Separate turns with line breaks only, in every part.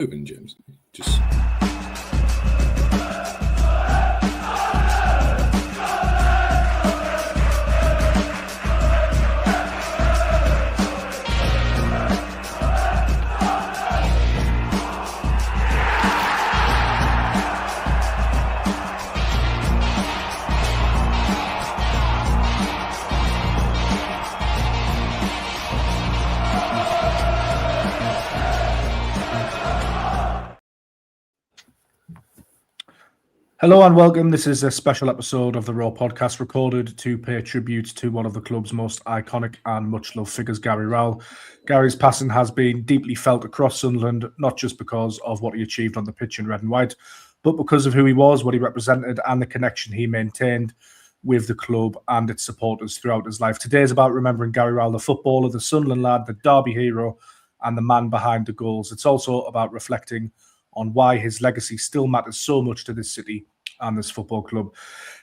moving, James. Just.
Hello and welcome. This is a special episode of the Raw podcast recorded to pay tribute to one of the club's most iconic and much-loved figures, Gary Rowell. Gary's passing has been deeply felt across Sunderland, not just because of what he achieved on the pitch in red and white, but because of who he was, what he represented, and the connection he maintained with the club and its supporters throughout his life. Today is about remembering Gary Rowell, the footballer, the Sunderland lad, the Derby hero, and the man behind the goals. It's also about reflecting on why his legacy still matters so much to this city and this football club.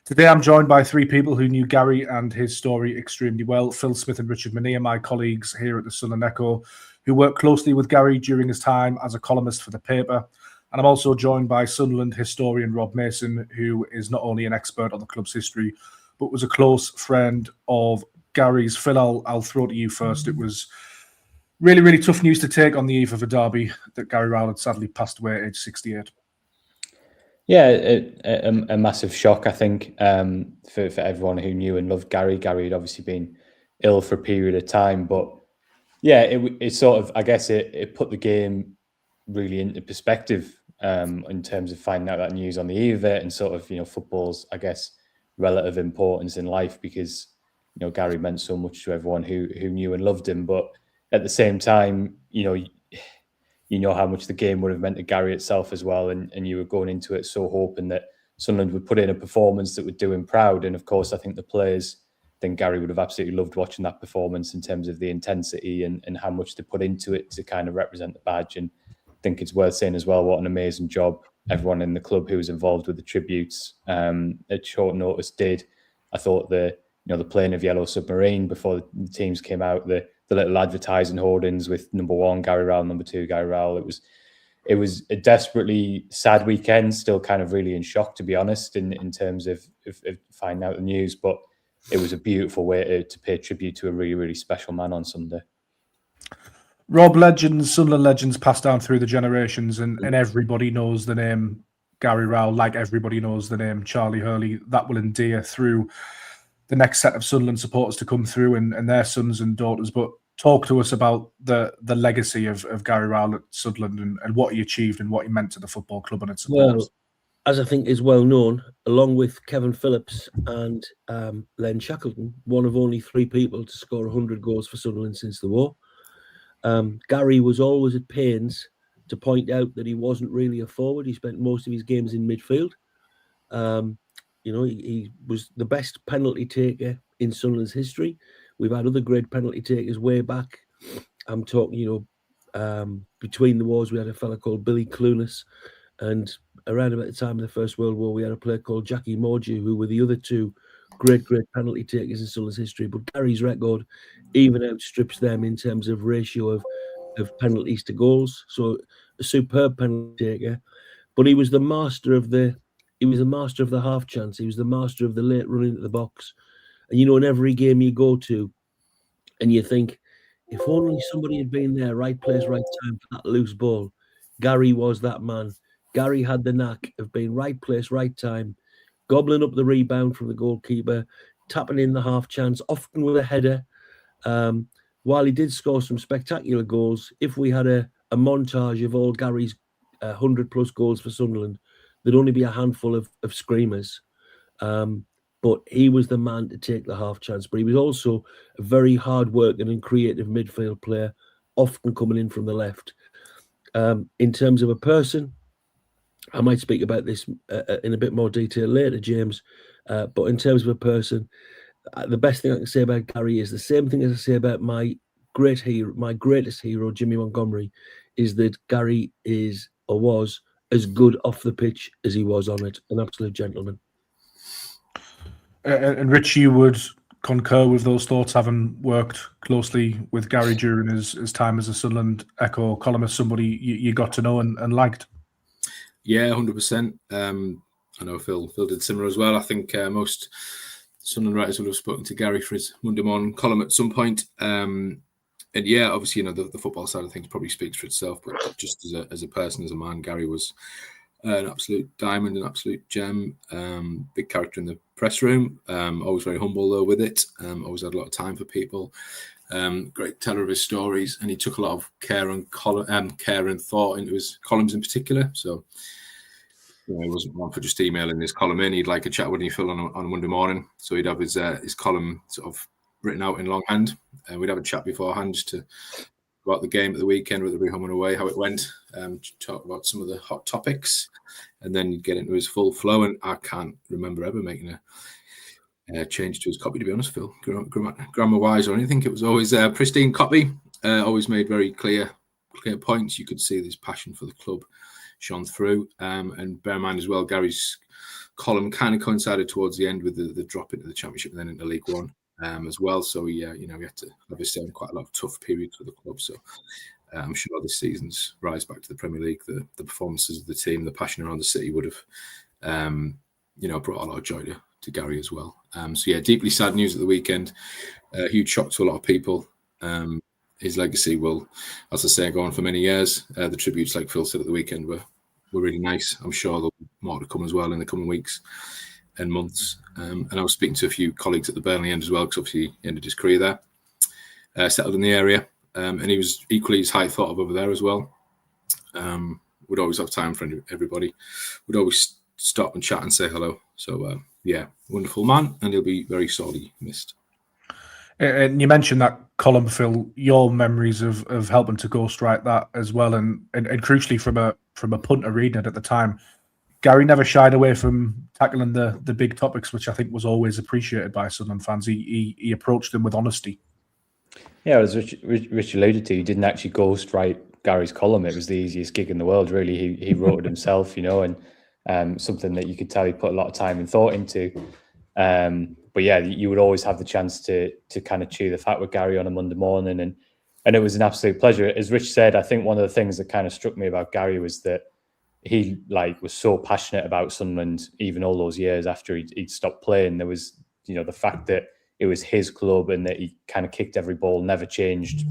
Today, I'm joined by three people who knew Gary and his story extremely well. Phil Smith and Richard Minea, my colleagues here at the Sunderland Echo, who worked closely with Gary during his time as a columnist for the paper. And I'm also joined by Sunderland historian Rob Mason, who is not only an expert on the club's history, but was a close friend of Gary's. Phil, I'll throw to you first. It was really, really tough news to take on the eve of a derby that Gary Rowell had sadly passed away at age 68.
Yeah, a massive shock, I think, for everyone who knew and loved Gary. Gary had obviously been ill for a period of time, but yeah, it sort of, I guess, it put the game really into perspective in terms of finding out that news on the eve of it and sort of, football's, I guess, relative importance in life, because, Gary meant so much to everyone who knew and loved him. But at the same time, you know how much the game would have meant to Gary itself as well, and you were going into it so hoping that Sunderland would put in a performance that would do him proud. And of course, I think the players, Gary would have absolutely loved watching that performance in terms of the intensity and how much they put into it to kind of represent the badge. And I think it's worth saying as well what an amazing job everyone in the club who was involved with the tributes at short notice did. I thought the playing of Yellow Submarine before the teams came out, the little advertising hoardings with number 1 Gary Rowell, number 2 Gary Rowell. It was a desperately sad weekend. Still kind of really in shock, to be honest, in terms of finding out the news. But it was a beautiful way to pay tribute to a really, really special man on Sunday.
Rob, Sunderland legends passed down through the generations, and everybody knows the name Gary Rowell, like everybody knows the name Charlie Hurley. That will endear through the next set of Sunderland supporters to come through and their sons and daughters. But talk to us about the legacy of Gary Rowell at Sunderland and what he achieved and what he meant to the football club and its supporters.
Well, as I think is well known, along with Kevin Phillips and Len Shackleton, one of only 3 people to score 100 goals for Sunderland since the war. Gary was always at pains to point out that he wasn't really a forward. He spent most of his games in midfield. He was the best penalty taker in Sunderland's history. We've had other great penalty takers way back. I'm talking, between the wars, we had a fella called Billy Clunas, and around about the time of the First World War, we had a player called Jackie Mordew, who were the other 2 great penalty takers in Sunderland's history. But Gary's record even outstrips them in terms of ratio of penalties to goals. So a superb penalty taker, but he was the master of the half chance. He was the master of the late run into the box. And, in every game you go to and you think, if only somebody had been there, right place, right time for that loose ball. Gary was that man. Gary had the knack of being right place, right time, gobbling up the rebound from the goalkeeper, tapping in the half chance, often with a header. While he did score some spectacular goals, if we had a montage of all Gary's 100-plus goals for Sunderland, there'd only be a handful of screamers. But he was the man to take the half chance. But he was also a very hard-working and creative midfield player, often coming in from the left. In terms of a person, I might speak about this in a bit more detail later, James. But in terms of a person, the best thing I can say about Gary is the same thing as I say about my greatest hero, Jimmy Montgomery, is that Gary is or was as good off the pitch as he was on it. An absolute gentleman.
And Rich, you would concur with those thoughts, having worked closely with Gary during his time as a Sunderland Echo columnist, somebody you got to know and liked?
Yeah, 100%. I know Phil did similar as well. I think most Sunderland writers would have spoken to Gary for his Monday morning column at some point. And yeah, obviously, the football side of things probably speaks for itself. But just as a person, as a man, Gary was an absolute diamond, an absolute gem. Big character in the press room. Always very humble though with it. Always had a lot of time for people. Great teller of his stories, and he took a lot of care and thought into his columns in particular. So he wasn't one for just emailing his column in. He'd like a chat with you, Phil, on a Monday morning. So he'd have his column sort of written out in longhand, and we'd have a chat beforehand just to about the game at the weekend, whether we home and away, how it went, talk about some of the hot topics, and then you'd get into his full flow. And I can't remember ever making a change to his copy, to be honest, Phil, grammar-wise or anything. It was always a pristine copy, always made very clear points. You could see this passion for the club shone through. And bear in mind as well, Gary's column kind of coincided towards the end with the drop into the Championship and then into League One as well. So we had to obviously have quite a lot of tough periods for the club. So I'm sure this season's rise back to the Premier League, the performances of the team, the passion around the city would have, brought a lot of joy to Gary as well. So yeah, deeply sad news at the weekend. Huge shock to a lot of people. His legacy will, as I say, go on for many years. The tributes, like Phil said at the weekend, were really nice. I'm sure there'll be more to come as well in the coming weeks and months. And I was speaking to a few colleagues at the Burnley end as well, because obviously he ended his career there, settled in the area. And he was equally as high thought of over there as well. Would always have time for everybody. Would always stop and chat and say hello. So, wonderful man, and he'll be very sorely missed.
And you mentioned that column, Phil. Your memories of helping to ghostwrite that as well, and crucially from a punter reading it at the time, Gary never shied away from tackling the big topics, which I think was always appreciated by Sunderland fans. He approached them with honesty. Yeah,
as Rich alluded to, he didn't actually ghostwrite Gary's column. It was the easiest gig in the world, really. He wrote it himself, and something that you could tell he put a lot of time and thought into. But yeah, you would always have the chance to kind of chew the fat with Gary on a Monday morning, and it was an absolute pleasure. As Rich said, I think one of the things that kind of struck me about Gary was that he was so passionate about Sunderland, even all those years after he'd stopped playing. There was, the fact that it was his club and that he kind of kicked every ball, never changed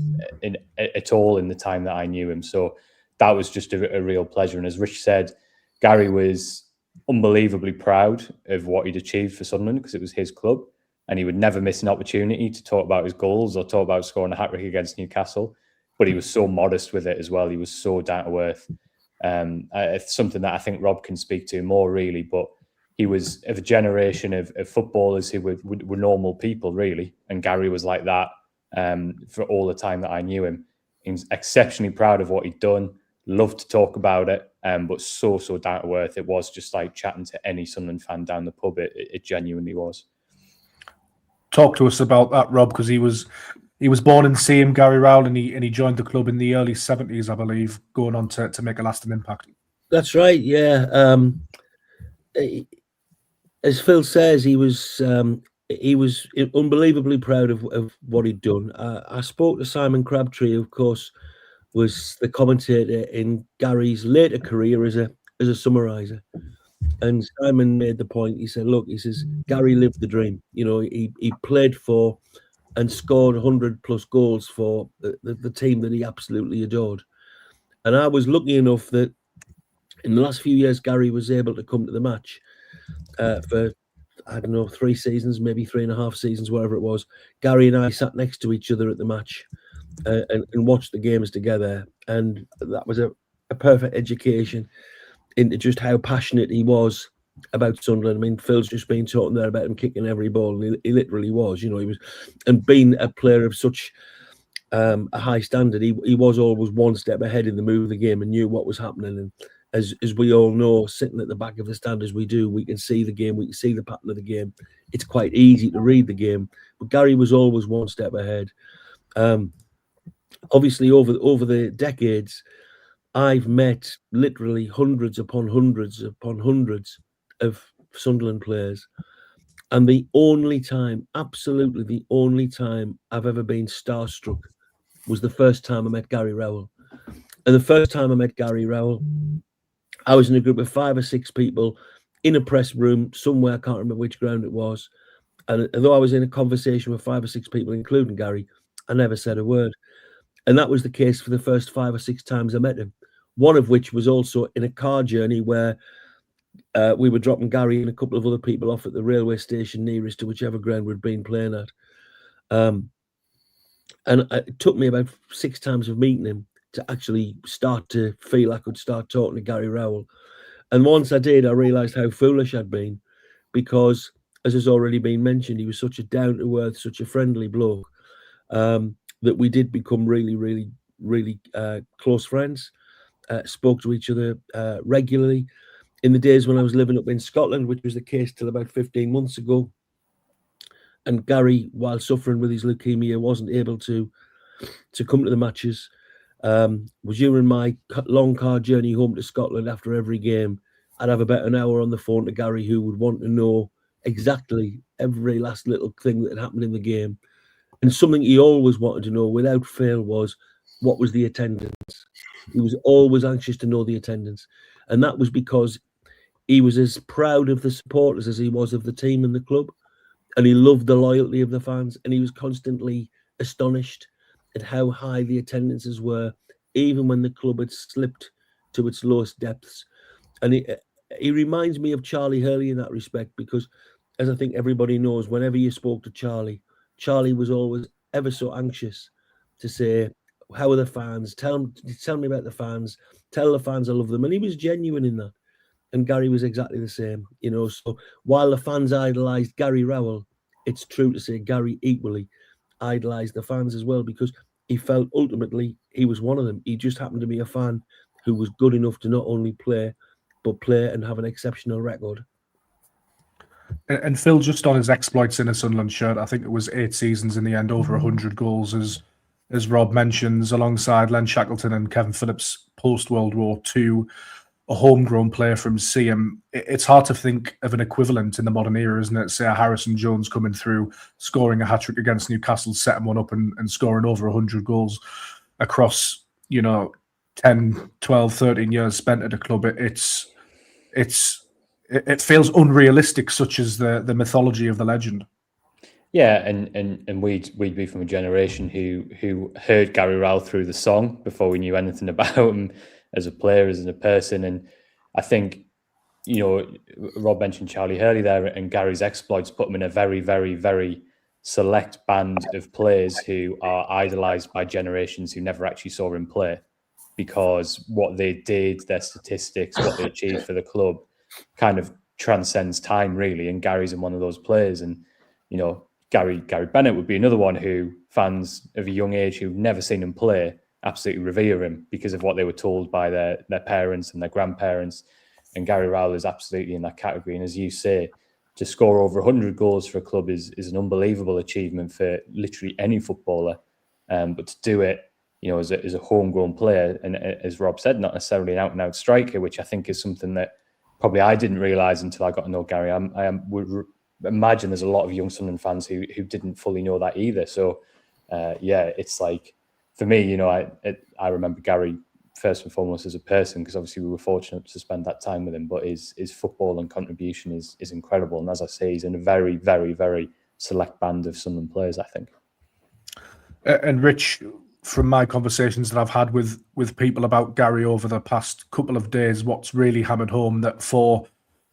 at all in the time that I knew him. So that was just a real pleasure. And as Rich said, Gary was unbelievably proud of what he'd achieved for Sunderland because it was his club, and he would never miss an opportunity to talk about his goals or talk about scoring a hat-trick against Newcastle. But he was so modest with it as well. He was so down to earth. It's something that I think Rob can speak to more, really. But he was of a generation of footballers who were normal people, really. And Gary was like that for all the time that I knew him. He was exceptionally proud of what he'd done, loved to talk about it, but so down to earth. It was just like chatting to any Sunderland fan down the pub. It genuinely was. Talk to us about that, Rob, because he was born in Seaham, Gary Rowell, and he joined the club in the early 70s, I believe, going on to make a lasting impact.
That's right, yeah. As Phil says, he was unbelievably proud of what he'd done. I spoke to Simon Crabtree, who, of course, was the commentator in Gary's later career as a summariser. And Simon made the point. He said, look, he says, Gary lived the dream. He played for and scored 100+ goals for the team that he absolutely adored. And I was lucky enough that in the last few years, Gary was able to come to the match for, 3 seasons, maybe 3.5 seasons, whatever it was. Gary and I sat next to each other at the match and watched the games together. And that was a perfect education into just how passionate he was about Sunderland. I mean, Phil's just been talking there about him kicking every ball, and he literally was. He was, and being a player of such a high standard, he was always one step ahead in the move of the game and knew what was happening. And as we all know, sitting at the back of the stand as we do, we can see the game, we can see the pattern of the game. It's quite easy to read the game, but Gary was always one step ahead. Obviously, over the decades, I've met literally hundreds upon hundreds upon hundreds of Sunderland players, And the only time, absolutely the only time I've ever been starstruck was the first time I met Gary Rowell. And the first time I met Gary Rowell, I was in a group of 5 or 6 people in a press room somewhere, I can't remember which ground it was. And although I was in a conversation with 5 or 6 people, including Gary, I never said a word. And that was the case for the first 5 or 6 times I met him. One of which was also in a car journey where we were dropping Gary and a couple of other people off at the railway station nearest to whichever ground we'd been playing at. And it took me about 6 times of meeting him to actually start to feel I could start talking to Gary Rowell. And once I did, I realised how foolish I'd been, because, as has already been mentioned, he was such a down-to-earth, such a friendly bloke, that we did become really, really, really close friends, spoke to each other regularly. In the days when I was living up in Scotland, which was the case till about 15 months ago, and Gary, while suffering with his leukemia, wasn't able to come to the matches, was during my long car journey home to Scotland after every game, I'd have about an hour on the phone to Gary, who would want to know exactly every last little thing that had happened in the game. And something he always wanted to know without fail was, what was the attendance? He was always anxious to know the attendance. And that was because he was as proud of the supporters as he was of the team and the club. And he loved the loyalty of the fans. And he was constantly astonished at how high the attendances were, even when the club had slipped to its lowest depths. And he reminds me of Charlie Hurley in that respect, because, as I think everybody knows, whenever you spoke to Charlie was always ever so anxious to say, how are the fans? Tell me about the fans. Tell the fans I love them. And he was genuine in that. And Gary was exactly the same, you know. So while the fans idolised Gary Rowell, it's true to say Gary equally idolised the fans as well, because he felt ultimately he was one of them. He just happened to be a fan who was good enough to not only play, but play and have an exceptional record.
And Phil, just on his exploits in a Sunderland shirt, I think it was 8 seasons in the end, over 100 goals, as Rob mentions, alongside Len Shackleton and Kevin Phillips post-World War II, a homegrown player from Seaham. It's hard to think of an equivalent in the modern era, isn't it? Say Harrison Jones coming through, scoring a hat-trick against Newcastle, setting one up and scoring over 100 goals across, 10, 12, 13 years spent at a club. It feels unrealistic, such as the mythology of the legend.
Yeah, and we'd be from a generation who heard Gary Rowell through the song before we knew anything about him as a player, as a person. And I think, Rob mentioned Charlie Hurley there, and Gary's exploits put him in a very, very, very select band of players who are idolised by generations who never actually saw him play, because what they did, their statistics, what they achieved for the club kind of transcends time, really. And Gary's in one of those players. And, Gary Bennett would be another one who fans of a young age who've never seen him play absolutely revere him because of what they were told by their parents and their grandparents. And Gary Rowell is absolutely in that category. And as you say, to score over 100 goals for a club is an unbelievable achievement for literally any footballer. But to do it, as a homegrown player, and as Rob said, not necessarily an out-and-out striker, which I think is something that probably I didn't realise until I got to know Gary. I would imagine there's a lot of young Sunderland fans who didn't fully know that either. So, it's like, for me, I remember Gary first and foremost as a person, because obviously we were fortunate to spend that time with him, but his football and contribution is incredible. And as I say, he's in a very, very, very select band of Sunderland players, I think.
And Rich, from my conversations that I've had with people about Gary over the past couple of days, what's really hammered home that for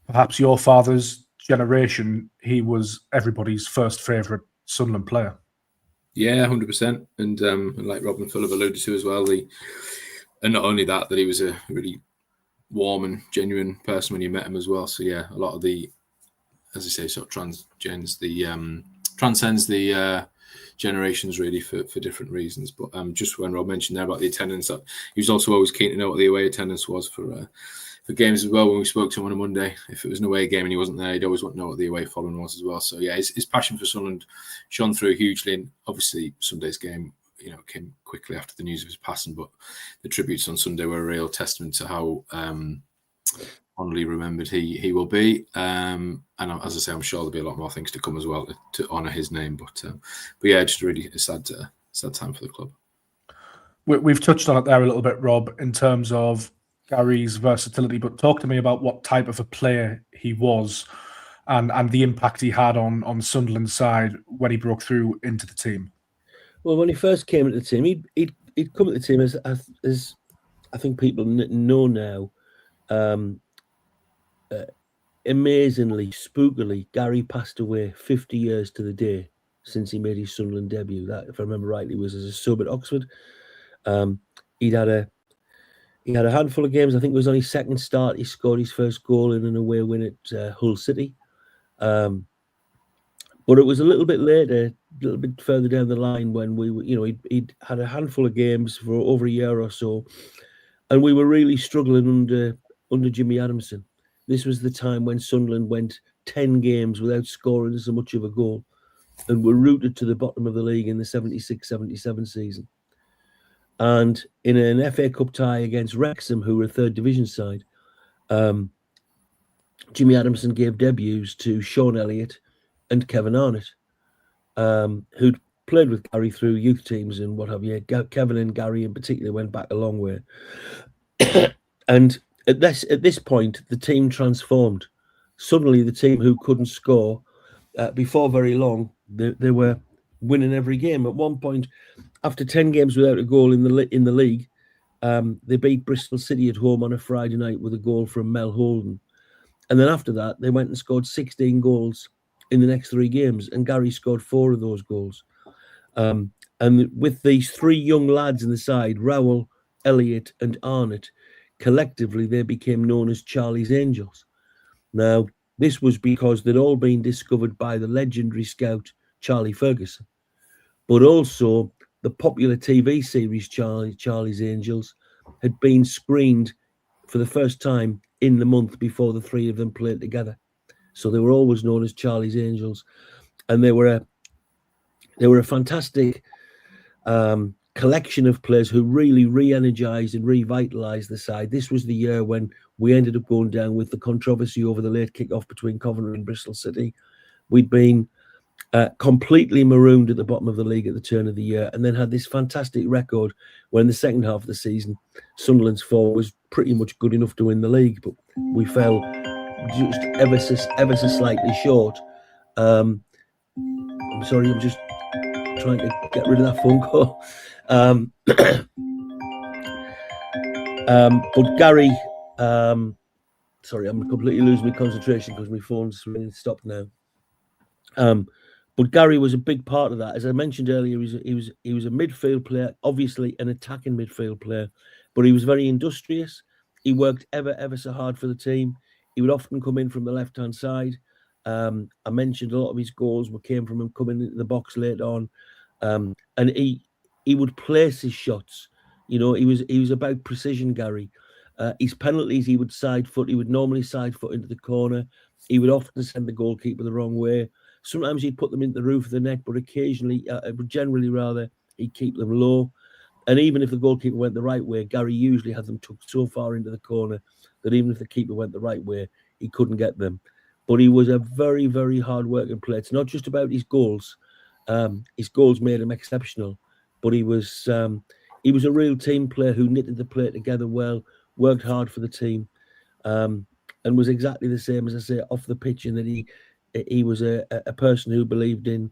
perhaps your father's generation, he was everybody's first favourite Sunderland player.
Yeah, 100%. And like Rob and Phil have alluded to as well, and not only that he was a really warm and genuine person when you met him as well. So yeah, a lot of the, as I say, sort of transcends the generations really for different reasons. But just when Rob mentioned there about the attendance, he was also always keen to know what the away attendance was for games as well. When we spoke to him on a Monday, if it was an away game and he wasn't there, he'd always want to know what the away following was as well. So yeah, his passion for Sunderland shone through hugely. And obviously Sunday's game, came quickly after the news of his passing, but the tributes on Sunday were a real testament to how fondly remembered he will be. And as I say, I'm sure there'll be a lot more things to come as well to honour his name. But yeah, just really a sad time for the club.
We've touched on it there a little bit, Rob, in terms of Gary's versatility. But talk to me about what type of a player he was, and the impact he had on Sunderland's side when he broke through into the team.
Well, when he first came into the team, he'd come at the team as I think people know now. Amazingly, spookily, Gary passed away 50 years to the day since he made his Sunderland debut. That, if I remember rightly, was as a sub at Oxford. He had a handful of games. I think it was on his second start. He scored his first goal in an away win at Hull City. But it was a little bit later, a little bit further down the line when he'd had a handful of games for over a year or so, and we were really struggling under Jimmy Adamson. This was the time when Sunderland went 10 games without scoring so much of a goal and were rooted to the bottom of the league in the 76-77 season. And in an FA Cup tie against Wrexham, who were a third division side, Jimmy Adamson gave debuts to Sean Elliott and Kevin Arnott, who'd played with Gary through youth teams and what have you. Kevin and Gary in particular went back a long way. And at this point, the team transformed. Suddenly, the team who couldn't score before very long, they were winning every game. At one point, after 10 games without a goal in the league, they beat Bristol City at home on a Friday night with a goal from Mel Holden. And then after that, they went and scored 16 goals in the next 3 games, and Gary scored 4 of those goals. And with these 3 young lads in the side, Rowell, Elliott and Arnott, collectively they became known as Charlie's Angels. Now, this was because they'd all been discovered by the legendary scout Charlie Ferguson, but also the popular TV series Charlie's Angels had been screened for the first time in the month before the 3 of them played together. So they were always known as Charlie's Angels, and they were a fantastic collection of players who really re-energized and revitalized the side. This was the year when we ended up going down with the controversy over the late kick-off between Coventry and Bristol City. We'd been completely marooned at the bottom of the league at the turn of the year, and then had this fantastic record when the second half of the season, Sunderland's form was pretty much good enough to win the league, but we fell just ever so slightly short. I'm sorry, I'm just trying to get rid of that phone call. But Gary, sorry, I'm completely losing my concentration because my phone's really stopped now. But Gary was a big part of that. As I mentioned earlier, he was a midfield player, obviously an attacking midfield player, but he was very industrious. He worked ever so hard for the team. He would often come in from the left-hand side. I mentioned a lot of his goals came from him coming into the box later on, and he would place his shots. You know, he was about precision, Gary. His penalties, he would side foot. He would normally side foot into the corner. He would often send the goalkeeper the wrong way. Sometimes he'd put them into the roof of the net, but occasionally, generally rather, he'd keep them low. And even if the goalkeeper went the right way, Gary usually had them tucked so far into the corner that even if the keeper went the right way, he couldn't get them. But he was a very, very hard-working player. It's not just about his goals. His goals made him exceptional, but he was a real team player who knitted the play together well, worked hard for the team, and was exactly the same, as I say, off the pitch, in that he was a person who believed in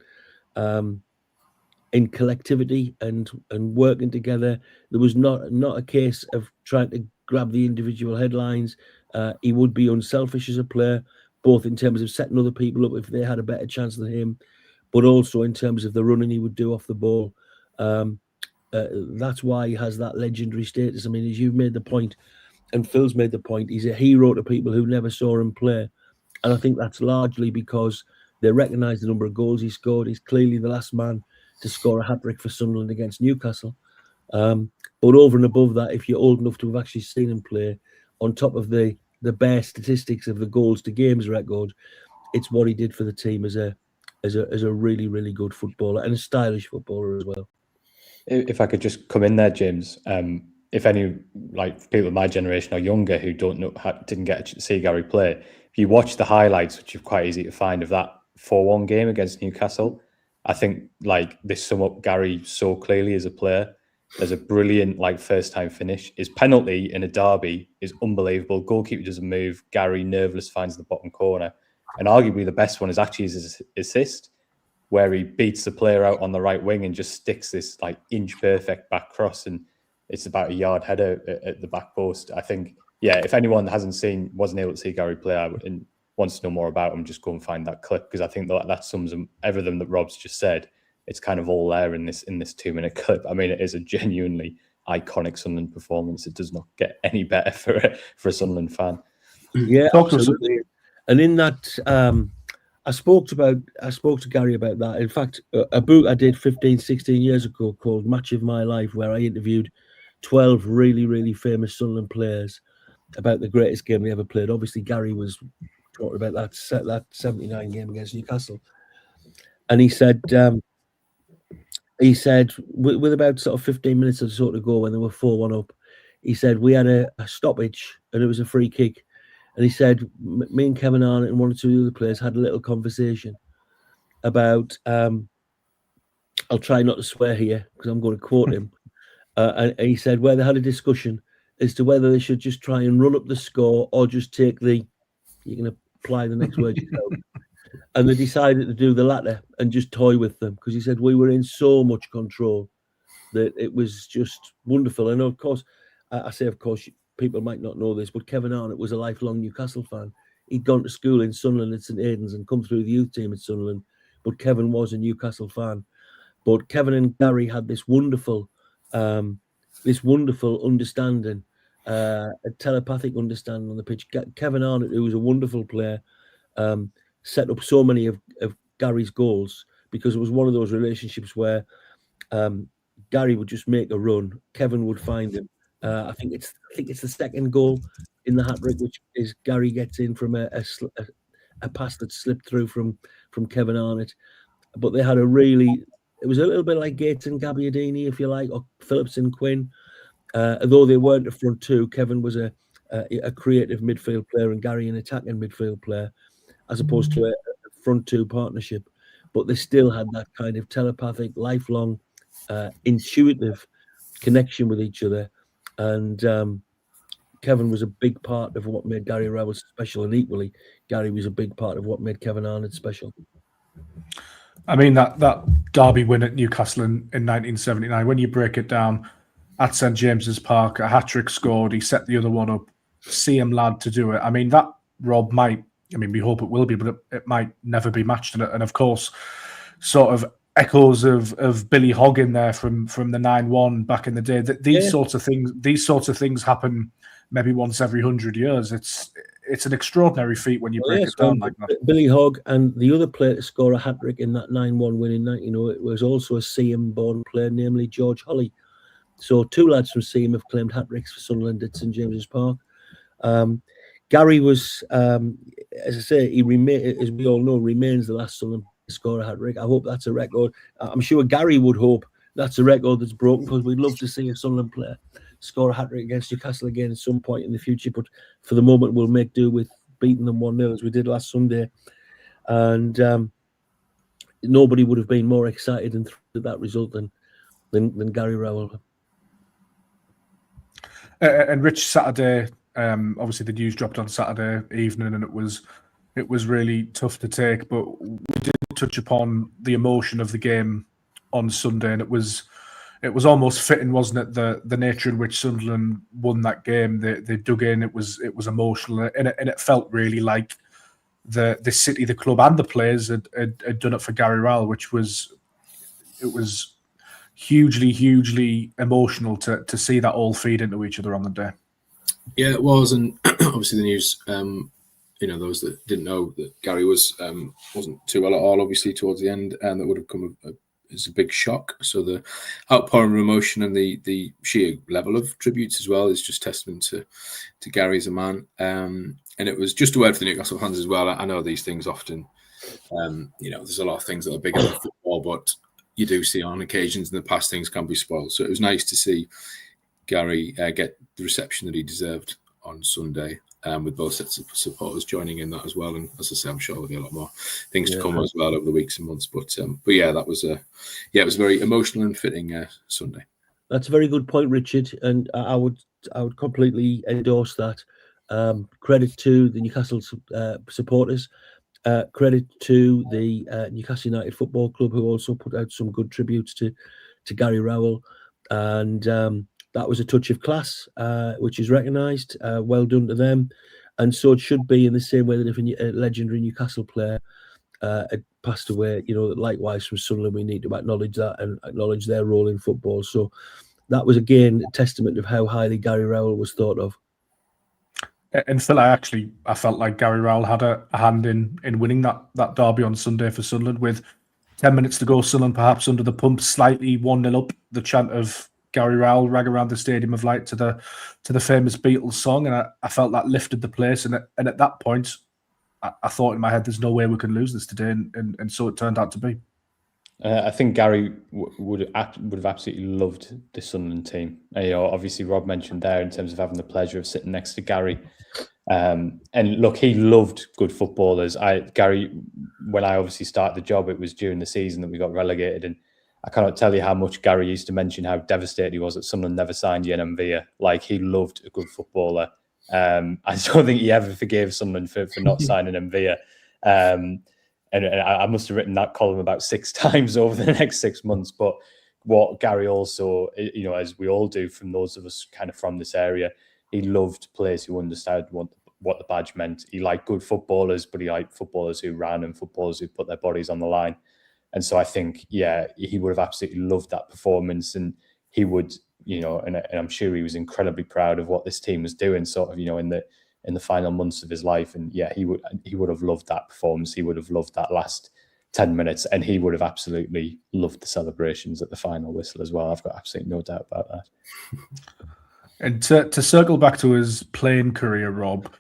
collectivity and working together. There was not a case of trying to grab the individual headlines. He would be unselfish as a player, both in terms of setting other people up if they had a better chance than him, but also in terms of the running he would do off the ball. That's why he has that legendary status. I mean, as you've made the point, and Phil's made the point, he's a hero to people who never saw him play. And I think that's largely because they recognise the number of goals he scored. He's clearly the last man to score a hat-trick for Sunderland against Newcastle. But over and above that, if you're old enough to have actually seen him play, on top of the bare statistics of the goals to games record, it's what he did for the team as a really, really good footballer and a stylish footballer as well.
If I could just come in there, James, if any, like people of my generation or younger who don't know, didn't get to see Gary play, if you watch the highlights, which are quite easy to find, of that 4-1 game against Newcastle, I think like they sum up Gary so clearly as a player. There's a brilliant like first time finish. His penalty in a derby is unbelievable. Goalkeeper doesn't move. Gary nerveless finds the bottom corner, and arguably the best one is actually his assist, where he beats the player out on the right wing and just sticks this like inch perfect back cross, and it's about a yard header at the back post. I think, yeah, if anyone wasn't able to see Gary play and wants to know more about him, just go and find that clip, because I think that sums everything that Rob's just said. It's kind of all there in this 2-minute clip. I mean, it is a genuinely iconic Sunderland performance. It does not get any better for a Sunderland fan.
Yeah, absolutely. And in that, I spoke to Gary about that. In fact, a book I did 15, 16 years ago called Match of My Life, where I interviewed 12 really, really famous Sunderland players about the greatest game they ever played. Obviously, Gary was talking about that 79 game against Newcastle. And he said, with about sort of 15 minutes or so to go when they were 4-1 up, he said, we had a stoppage and it was a free kick. And he said, me and Kevin Arnott and one or two other players had a little conversation about, I'll try not to swear here because I'm going to quote him. And he said, where they had a discussion as to whether they should just try and run up the score or just take you can apply the next word yourself. And they decided to do the latter and just toy with them, because he said we were in so much control that it was just wonderful. And of course, I say, of course, people might not know this, but Kevin Arnott was a lifelong Newcastle fan. He'd gone to school in Sunderland at St Aidan's and come through the youth team at Sunderland, but Kevin was a Newcastle fan. But Kevin and Gary had this wonderful understanding, a telepathic understanding on the pitch. Kevin Arnott, who was a wonderful player, set up so many of Gary's goals, because it was one of those relationships where Gary would just make a run, Kevin would find him. I think it's the second goal in the hat-trick, which is Gary gets in from a pass that slipped through from Kevin Arnott. But they had it was a little bit like Gates and Gabbiadini, if you like, or Phillips and Quinn. Although they weren't a front two, Kevin was a creative midfield player and Gary an attacking midfield player, as opposed to a front two partnership. But they still had that kind of telepathic, lifelong, intuitive connection with each other. And Kevin was a big part of what made Gary Rowell special, and equally, Gary was a big part of what made Kevin Arnott special.
I mean, that derby win at Newcastle in 1979, when you break it down at St James's Park, a hat-trick scored, he set the other one up, CM lad to do it. I mean, that, Rob, we hope it will be, but it might never be matched. And of course, sort of echoes of Billy Hogg in there from the 9-1 back in the day. These sorts of things happen maybe once every 100 years. It's an extraordinary feat when you break it down like that.
Billy Hogg and the other player to score a hat-trick in that 9-1 win in 1900, it was also a CM-born player, namely George Holly. So two lads from CM have claimed hat-tricks for Sunderland at St James's Park. Gary was, as I say, as we all know, remains the last Sunderland to score a hat-trick. I hope that's a record. I'm sure Gary would hope that's a record that's broken, because we'd love to see a Sunderland player score a hat-trick against Newcastle again at some point in the future. But for the moment, we'll make do with beating them 1-0 as we did last Sunday. And nobody would have been more excited and thrilled at that result than Gary Rowell.
And Rich, Saturday, obviously the news dropped on Saturday evening, and it was really tough to take. But we did touch upon the emotion of the game on Sunday, and it was almost fitting, wasn't it? The nature in which Sunderland won that game, they dug in. It was emotional, and it felt really like the city, the club, and the players had done it for Gary Rowell, which was hugely emotional to see that all feed into each other on the day.
Yeah, it was, and obviously the news. Those that didn't know that Gary wasn't too well at all, obviously towards the end, and that would have come as a big shock. So the outpouring of emotion and the sheer level of tributes as well is just testament to Gary as a man. And it was just a word for the Newcastle fans as well. I know these things often, there's a lot of things that are bigger than football, but you do see on occasions in the past things can be spoiled. So it was nice to see Gary get the reception that he deserved on Sunday, with both sets of supporters joining in that as well. And as I say, I'm sure there'll be a lot more things to come as well over the weeks and months. But yeah, that was it was a very emotional and fitting Sunday.
That's a very good point, Richard, and I would completely endorse that. Credit to the Newcastle supporters. Credit to the Newcastle United Football Club, who also put out some good tributes to Gary Rowell, and that was a touch of class, which is recognised. Well done to them, and so it should be in the same way that if a legendary Newcastle player had passed away, likewise from Sunderland, we need to acknowledge that and acknowledge their role in football. So that was again a testament of how highly Gary Rowell was thought of.
And Phil, I felt like Gary Rowell had a hand in winning that derby on Sunday for Sunderland with 10 minutes to go. Sunderland perhaps under the pump, slightly 1-0 up. The chant of Gary Rowell rang around the Stadium of Light to the famous Beatles song, and I felt that lifted the place. And at that point, I thought in my head, there's no way we can lose this today, and so it turned out to be.
I think Gary would have absolutely loved the Sunderland team. Obviously Rob mentioned there in terms of having the pleasure of sitting next to Gary. And look, he loved good footballers. Gary, when I obviously started the job, it was during the season that we got relegated, and I cannot tell you how much Gary used to mention how devastated he was that Sunderland never signed Yen Villa. Like, he loved a good footballer. I don't think he ever forgave Sunderland for not signing Villa. And I must have written that column about 6 times over the next 6 months. But what Gary also, as we all do, from those of us kind of from this area, he loved players who understood what the badge meant. He liked good footballers, but he liked footballers who ran and footballers who put their bodies on the line. And so I think, he would have absolutely loved that performance, and he would, and I'm sure he was incredibly proud of what this team was doing, sort of, in the final months of his life. And he would have loved that performance. He would have loved that last 10 minutes, and he would have absolutely loved the celebrations at the final whistle as well. I've got absolutely no doubt about that.
And to circle back to his playing career, Rob,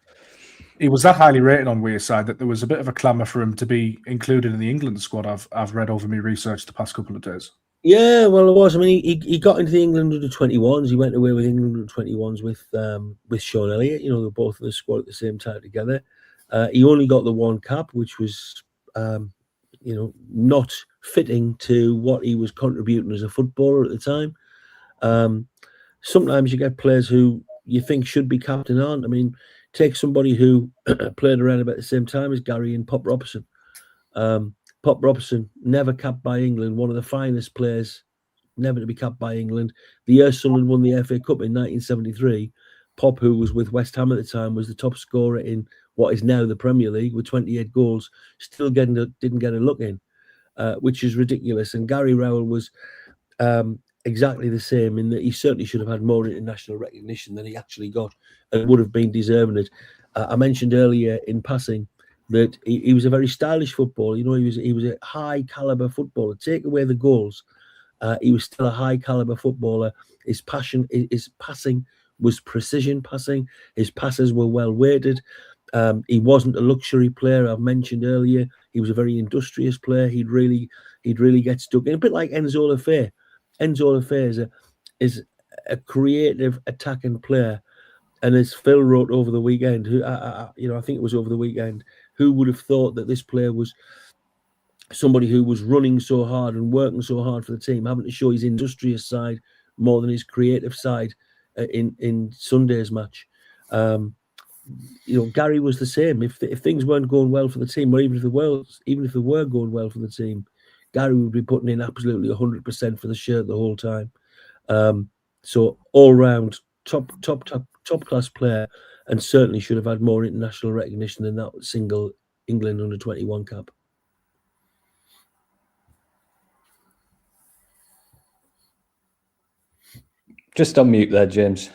he was that highly rated on Wearside that there was a bit of a clamour for him to be included in the England squad. I've read over my research the past couple of days.
Yeah, well, it was. I mean, he got into the England under-21s. He went away with England under-21s with Sean Elliott. They were both in the squad at the same time together. He only got the one cap, which was, not fitting to what he was contributing as a footballer at the time. Sometimes you get players who you think should be captain aren't. I mean, take somebody who played around about the same time as Gary and Pop Robertson. Pop Robertson, never capped by England, one of the finest players never to be capped by England. The year Sunderland won the FA Cup in 1973, Pop, who was with West Ham at the time, was the top scorer in what is now the Premier League with 28 goals, still didn't get a look in, which is ridiculous. And Gary Rowell was exactly the same, in that he certainly should have had more international recognition than he actually got, and would have been deserving it. I mentioned earlier in passing that he was a very stylish footballer. He was a high caliber footballer. Take away the goals, he was still a high caliber footballer. His passing was precision passing. His passes were well weighted. He wasn't a luxury player. I've mentioned earlier, he was a very industrious player. He'd really get stuck in, a bit like Enzo Lefebvre. Enzo Lefebvre is a creative attacking player. And as Phil wrote over the weekend, I think it was over the weekend, who would have thought that this player was somebody who was running so hard and working so hard for the team, having to show his industrious side more than his creative side in Sunday's match. Gary was the same. If things weren't going well for the team, or even if they were going well for the team, Gary would be putting in absolutely 100% for the shirt the whole time. So all round top class player, and certainly should have had more international recognition than that single England under-21 cap.
Just on mute there, James.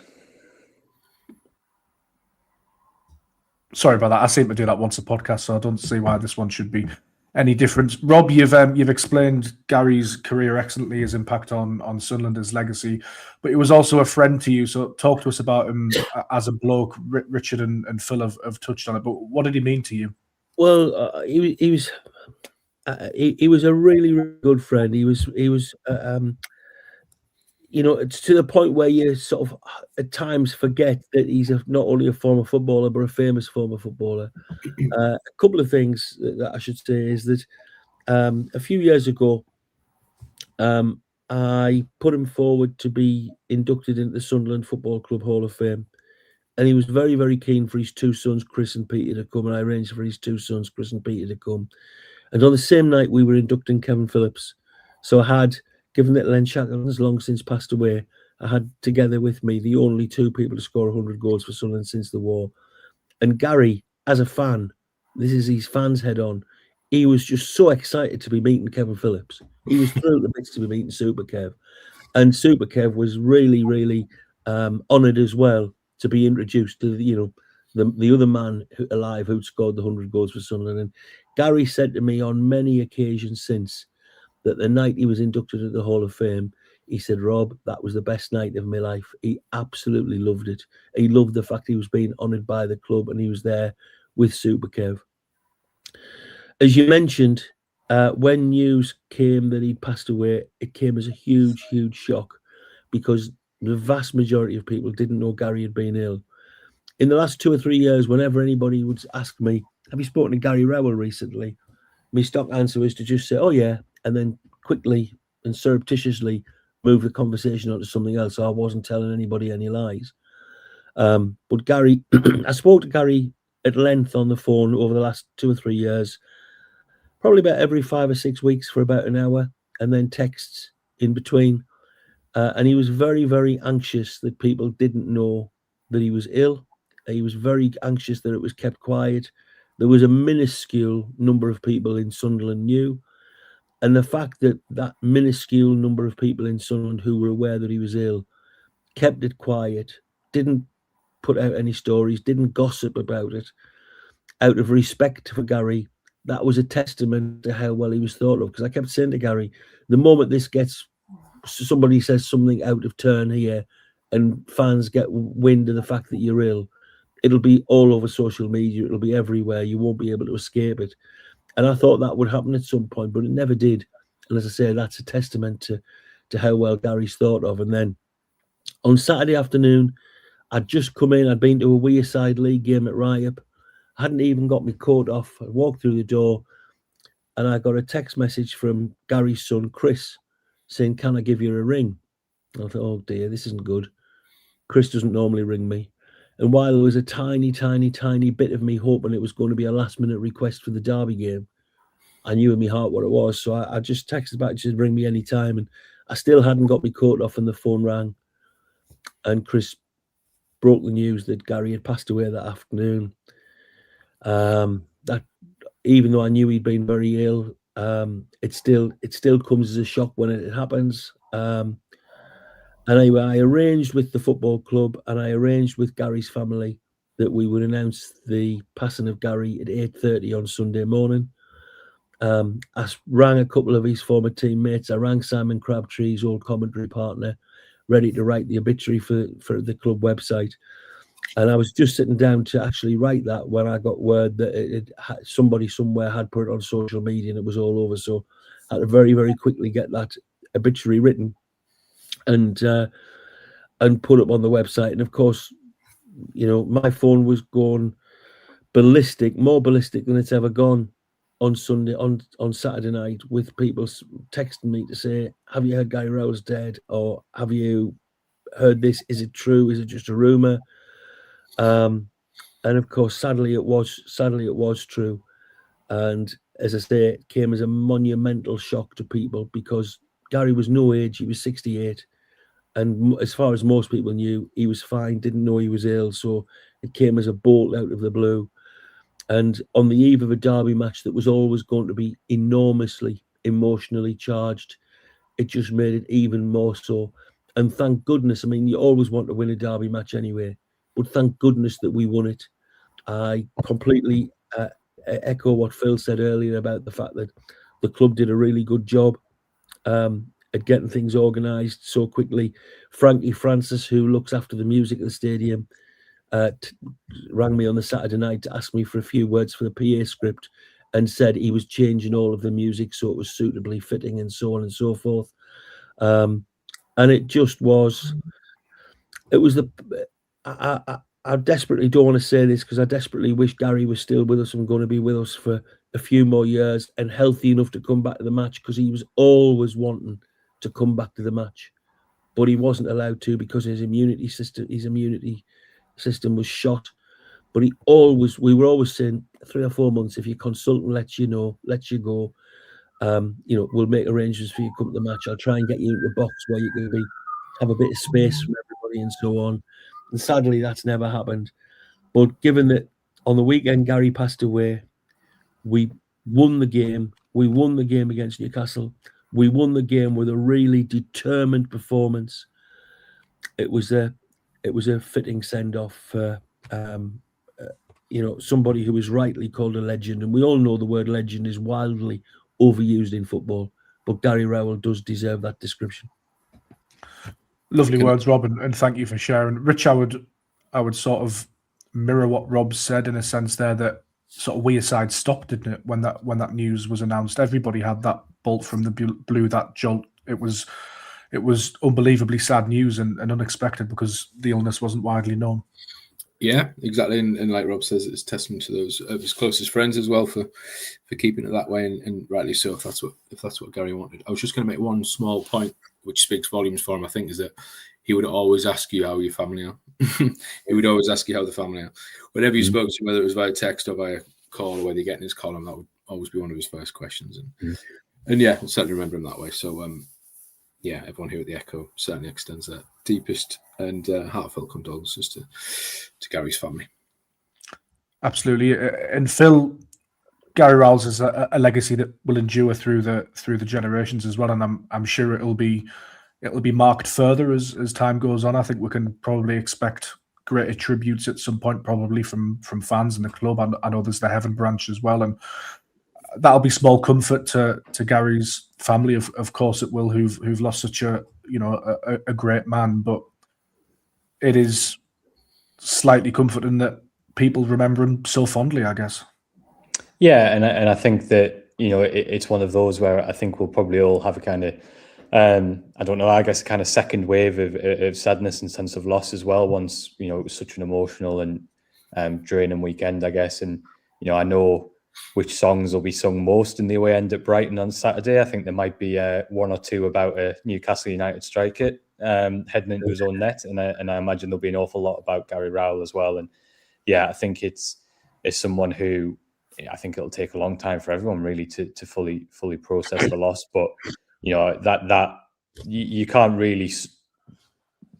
Sorry about that. I seem to do that once a podcast, so I don't see why this one should be any different. Rob, you've explained Gary's career excellently, his impact on Sunderland, his legacy, but he was also a friend to you. So talk to us about him as a bloke. Richard and Phil have touched on it, but what did he mean to you?
Well, he was a really, really good friend. He was you know, it's to the point where you sort of at times forget that he's not only a former footballer, but a famous former footballer. A couple of things that I should say is that a few years ago, I put him forward to be inducted into the Sunderland Football Club Hall of Fame. And he was very, very keen for his two sons, Chris and Peter, to come. And I arranged for his two sons, Chris and Peter, to come. And on the same night, we were inducting Kevin Phillips. So I had, given that Len Shackleton has long since passed away, I had together with me the only two people to score 100 goals for Sunderland since the war. And Gary, as a fan, this is his fans head on, he was just so excited to be meeting Kevin Phillips. He was thrilled to bits to be meeting Super Kev. And Super Kev was really, really honoured as well to be introduced to, you know, the other man alive who'd scored the 100 goals for Sunderland. And Gary said to me on many occasions since that the night he was inducted at the Hall of Fame, he said, Rob, that was the best night of my life. He absolutely loved it. He loved the fact he was being honoured by the club and he was there with Super Kev. As you mentioned, when news came that he'd passed away, it came as a huge, huge shock because the vast majority of people didn't know Gary had been ill. In the last 2 or 3 years, whenever anybody would ask me, have you spoken to Gary Rowell recently? My stock answer is to just say, oh, yeah, and then quickly and surreptitiously move the conversation on to something else. So I wasn't telling anybody any lies. But Gary, I spoke to Gary at length on the phone over the last 2 or 3 years, probably about every 5 or 6 weeks for about an hour, and then texts in between. And he was very, very anxious that people didn't know that he was ill. He was very anxious that it was kept quiet. There was a minuscule number of people in Sunderland knew. And the fact that that minuscule number of people in Sunderland who were aware that he was ill kept it quiet, didn't put out any stories, didn't gossip about it, out of respect for Gary, that was a testament to how well he was thought of. Because I kept saying to Gary, the moment this gets, somebody says something out of turn here and fans get wind of the fact that you're ill, it'll be all over social media, it'll be everywhere, you won't be able to escape it. And I thought that would happen at some point, but it never did. And as I say, that's a testament to how well Gary's thought of. And then on Saturday afternoon, I'd just come in, I'd been to a Wearside League game at Ryup, I hadn't even got my coat off. I walked through the door and I got a text message from Gary's son, Chris, saying, can I give you a ring? I thought, oh dear, this isn't good. Chris doesn't normally ring me. And while there was a tiny, tiny, tiny bit of me hoping it was going to be a last-minute request for the Derby game, I knew in my heart what it was. So I just texted back, just ring me anytime. And I still hadn't got my coat off and the phone rang. And Chris broke the news that Gary had passed away that afternoon. That even though I knew he'd been very ill, it still comes as a shock when it happens. And anyway, I arranged with the football club and I arranged with Gary's family that we would announce the passing of Gary at 8:30 on Sunday morning. I rang a couple of his former teammates. I rang Simon Crabtree, his old commentary partner, ready to write the obituary for the club website. And I was just sitting down to actually write that when I got word that somebody somewhere had put it on social media and it was all over. So I had to very, very quickly get that obituary written and put up on the website. And of course, you know, my phone was going ballistic, more ballistic than it's ever gone on Saturday night, with people texting me to say, have you heard Gary Rowell's dead? Or have you heard this? Is it true? Is it just a rumor? And of course, sadly it was true. And as I say, it came as a monumental shock to people because Gary was no age, he was 68. And as far as most people knew, he was fine, didn't know he was ill. So it came as a bolt out of the blue. And on the eve of a derby match that was always going to be enormously emotionally charged, it just made it even more so. And thank goodness, I mean, you always want to win a derby match anyway, but thank goodness that we won it. I completely echo what Phil said earlier about the fact that the club did a really good job at getting things organised so quickly. Frankie Francis, who looks after the music at the stadium, rang me on the Saturday night to ask me for a few words for the PA script and said he was changing all of the music so it was suitably fitting and so on and so forth. And it just was. It was the. I desperately don't want to say this because I desperately wish Gary was still with us and going to be with us for a few more years and healthy enough to come back to the match, because he was always wanting to come back to the match, but he wasn't allowed to because his immunity system was shot. But we were always saying 3 or 4 months, if your consultant lets you go, we'll make arrangements for you to come to the match. I'll try and get you into a box where you can have a bit of space from everybody and so on. And sadly, that's never happened. But given that on the weekend Gary passed away, we won the game. We won the game against Newcastle. We won the game with a really determined performance. It was a fitting send-off for somebody who is rightly called a legend. And we all know the word legend is wildly overused in football, but Gary Rowell does deserve that description.
Lovely words, Rob, and thank you for sharing. Rich, I would sort of mirror what Rob said in a sense there, that sort of Wearside stopped, didn't it, when that news was announced? Everybody had that bolt from the blue, that jolt. It was unbelievably sad news and unexpected because the illness wasn't widely known.
Yeah, exactly. And like Rob says, it's testament to those of his closest friends as well for keeping it that way, and rightly so if that's what Gary wanted. I was just going to make one small point which speaks volumes for him, I think, is that he would always ask you how your family are. He would always ask you how the family are. Whenever you spoke to him, whether it was via text or via call, or whether you get in his column, that would always be one of his first questions. And yeah, I certainly remember him that way. So yeah, everyone here at the Echo certainly extends their deepest and heartfelt condolences to Gary's family.
Absolutely. And Phil, Gary Rowell is a legacy that will endure through the generations as well, and I'm sure it'll be marked further as time goes on. I think we can probably expect greater tributes at some point, probably from fans in the club. I know there's the Heaven branch as well, and that'll be small comfort to Gary's family. Of course, it will, who've lost such a great man. But it is slightly comforting that people remember him so fondly, I guess.
Yeah, and I think that it's one of those where I think we'll probably all have a kind of I don't know, I guess a kind of second wave of sadness and sense of loss as well. Once it was such an emotional and draining weekend, I guess, and I know which songs will be sung most in the away end at Brighton on Saturday. I think there might be one or two about a Newcastle United striker heading into his own net, and I imagine there'll be an awful lot about Gary Rowell as well. And yeah, I think it's someone who I think it'll take a long time for everyone really to fully process the loss. But that you can't really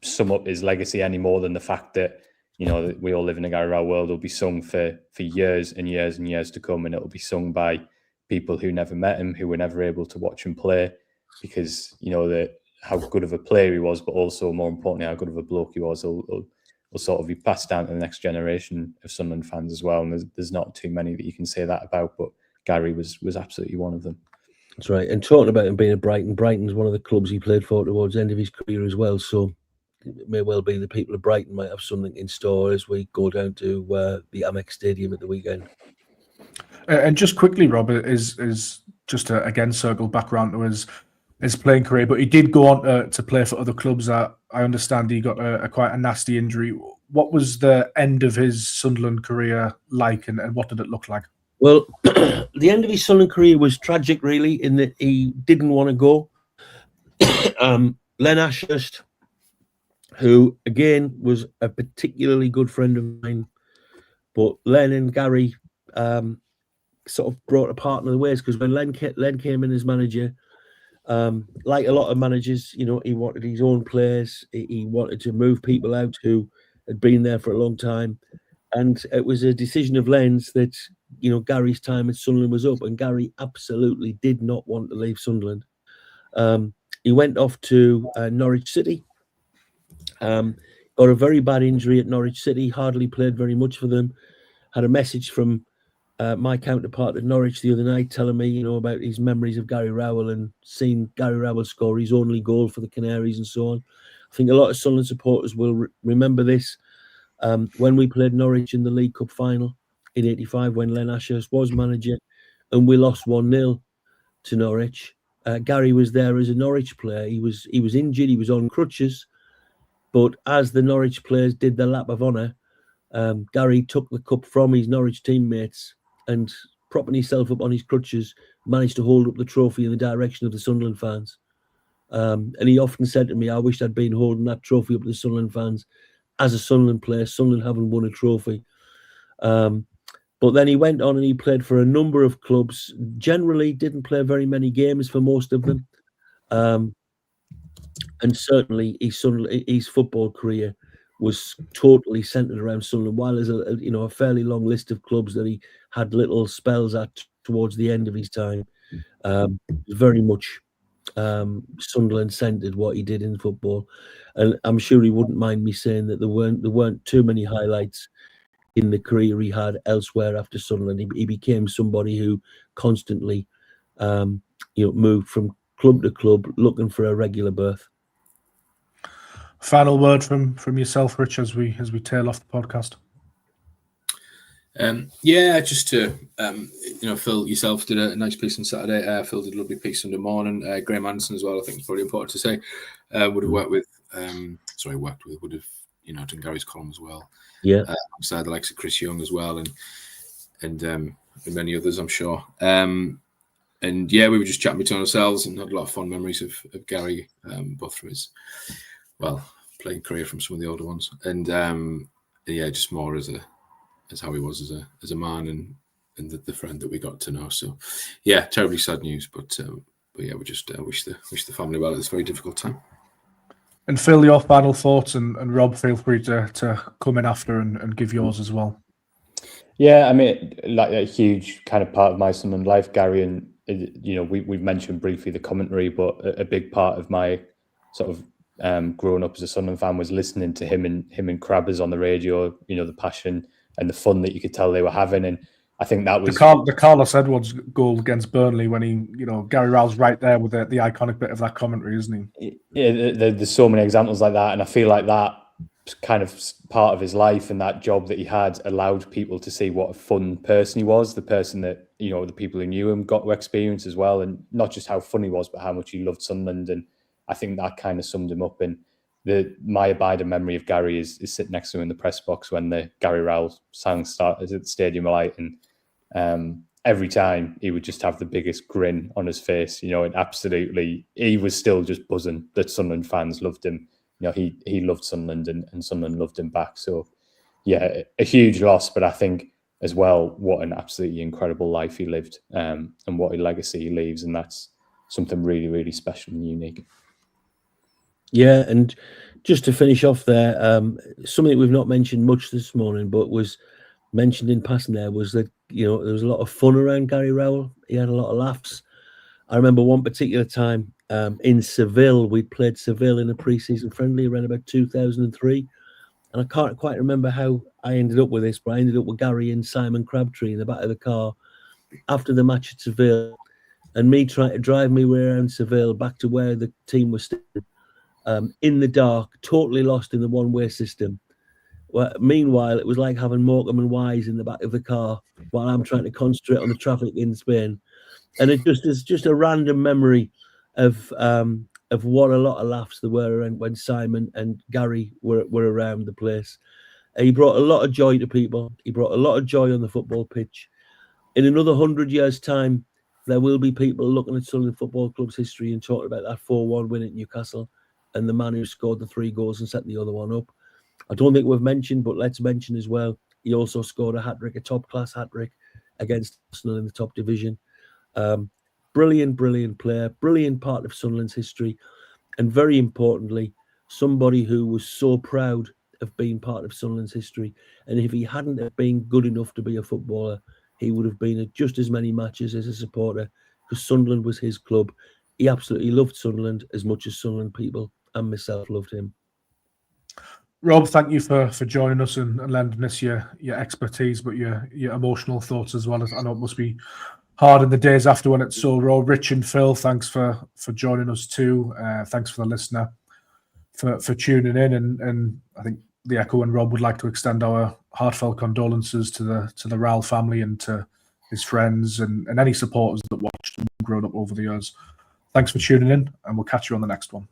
sum up his legacy any more than the fact that that we all live in a Gary Rowell world. It'll be sung for years and years and years to come, and it'll be sung by people who never met him, who were never able to watch him play, because how good of a player he was, but also more importantly how good of a bloke he was, will sort of be passed down to the next generation of Sunderland fans as well. And there's not too many that you can say that about, but Gary was absolutely one of them.
That's right. And talking about him being at Brighton's one of the clubs he played for towards the end of his career as well. So it may well be the people of Brighton might have something in store as we go down to the Amex Stadium at the weekend.
And just quickly, Rob, is just to again circle back around to his playing career, but he did go on to play for other clubs. I understand he got quite a nasty injury. What was the end of his Sunderland career like, and what did it look like?
Well, the end of his Sunderland career was tragic, really, in that he didn't want to go. Len Ashurst, who, again, was a particularly good friend of mine, but Len and Gary sort of brought apart in other ways, because when Len came in as manager, like a lot of managers, he wanted his own players. He wanted to move people out who had been there for a long time. And it was a decision of Len's that, Gary's time at Sunderland was up, and Gary absolutely did not want to leave Sunderland. He went off to Norwich City, got a very bad injury at Norwich City, hardly played very much for them. Had a message from my counterpart at Norwich the other night telling me, about his memories of Gary Rowell and seeing Gary Rowell score his only goal for the Canaries and so on. I think a lot of Sunderland supporters will remember this. When we played Norwich in the League Cup final in '85, when Len Ashurst was manager, and we lost 1-0 to Norwich. Gary was there as a Norwich player. He was injured. He was on crutches, but as the Norwich players did the lap of honour, Gary took the cup from his Norwich teammates and, propping himself up on his crutches, managed to hold up the trophy in the direction of the Sunderland fans. And he often said to me, I wished I'd been holding that trophy up to the Sunderland fans as a Sunderland player. Sunderland haven't won a trophy. But then he went on and he played for a number of clubs. Generally, didn't play very many games for most of them. And certainly his football career was totally centred around Sunderland. While there's a fairly long list of clubs that he had little spells at towards the end of his time, very much Sunderland centred what he did in football. And I'm sure he wouldn't mind me saying that there weren't too many highlights in the career he had elsewhere after Sunderland. He became somebody who constantly moved from club to club looking for a regular berth.
Final word from yourself, Rich, as we tail off the podcast.
Just to Phil, yourself did a nice piece on Saturday. Phil did a lovely piece Sunday morning. Graham Anderson as well. I think it's probably important to say. Would have worked with would have done Gary's column as well.
Yeah,
alongside the likes of Chris Young as well, and many others, I'm sure. We were just chatting between ourselves and had a lot of fond memories of Gary, both from his playing career from some of the older ones, and just more as how he was as a man and the friend that we got to know. So terribly sad news, but we just wish the family well at this very difficult time.
And Phil, your final thoughts, and Rob, feel free to come in after and give yours as well.
Yeah, I mean, like a huge kind of part of my Sunderland life, Gary, and we've mentioned briefly the commentary, but a big part of my sort of growing up as a Sunderland fan was listening to him and Crabbers on the radio. The passion and the fun that you could tell they were having, and I think that was
the Carlos Edwards goal against Burnley when he, Gary Rowell's right there with the iconic bit of that commentary, isn't he?
Yeah, there's so many examples like that, and I feel like that kind of part of his life and that job that he had allowed people to see what a fun person he was, the person that, the people who knew him got to experience as well, and not just how fun he was, but how much he loved Sunderland, and I think that kind of summed him up. And my abiding memory of Gary is sitting next to him in the press box when the Gary Rowell song started at the Stadium of Light, and every time he would just have the biggest grin on his face, and absolutely he was still just buzzing that Sunderland fans loved him. He loved Sunderland and Sunderland loved him back. So a huge loss, but I think as well what an absolutely incredible life he lived, and what a legacy he leaves, and that's something really, really special and unique.
Yeah, and just to finish off there, something we've not mentioned much this morning, but was mentioned in passing there, was that there was a lot of fun around Gary Rowell. He had a lot of laughs. I remember one particular time in Seville. We played Seville in a pre-season friendly around about 2003, and I can't quite remember how I ended up with this, but I ended up with Gary and Simon Crabtree in the back of the car after the match at Seville, and me trying to drive me way around Seville back to where the team was staying, in the dark, totally lost in the one-way system. Well, meanwhile, it was like having Morecambe and Wise in the back of the car while I'm trying to concentrate on the traffic in Spain. And it is just a random memory of what a lot of laughs there were when Simon and Gary were around the place. He brought a lot of joy to people. He brought a lot of joy on the football pitch. In another 100 years' time, there will be people looking at Sunderland Football Club's history and talking about that 4-1 win at Newcastle and the man who scored the 3 goals and set the other one up. I don't think we've mentioned, but let's mention as well, he also scored a hat-trick, a top-class hat-trick against Arsenal in the top division. Brilliant player, brilliant part of Sunderland's history, and very importantly, somebody who was so proud of being part of Sunderland's history. And if he hadn't have been good enough to be a footballer, he would have been at just as many matches as a supporter, because Sunderland was his club. He absolutely loved Sunderland as much as Sunderland people and myself loved him.
Rob, thank you for joining us and lending us your expertise, but your emotional thoughts as well. I know it must be hard in the days after when it's so raw. Rich and Phil, thanks for joining us too. Thanks for the listener for tuning in, and I think the Echo and Rob would like to extend our heartfelt condolences to the Rowell family and to his friends and any supporters that watched and grown up over the years. Thanks for tuning in, and we'll catch you on the next one.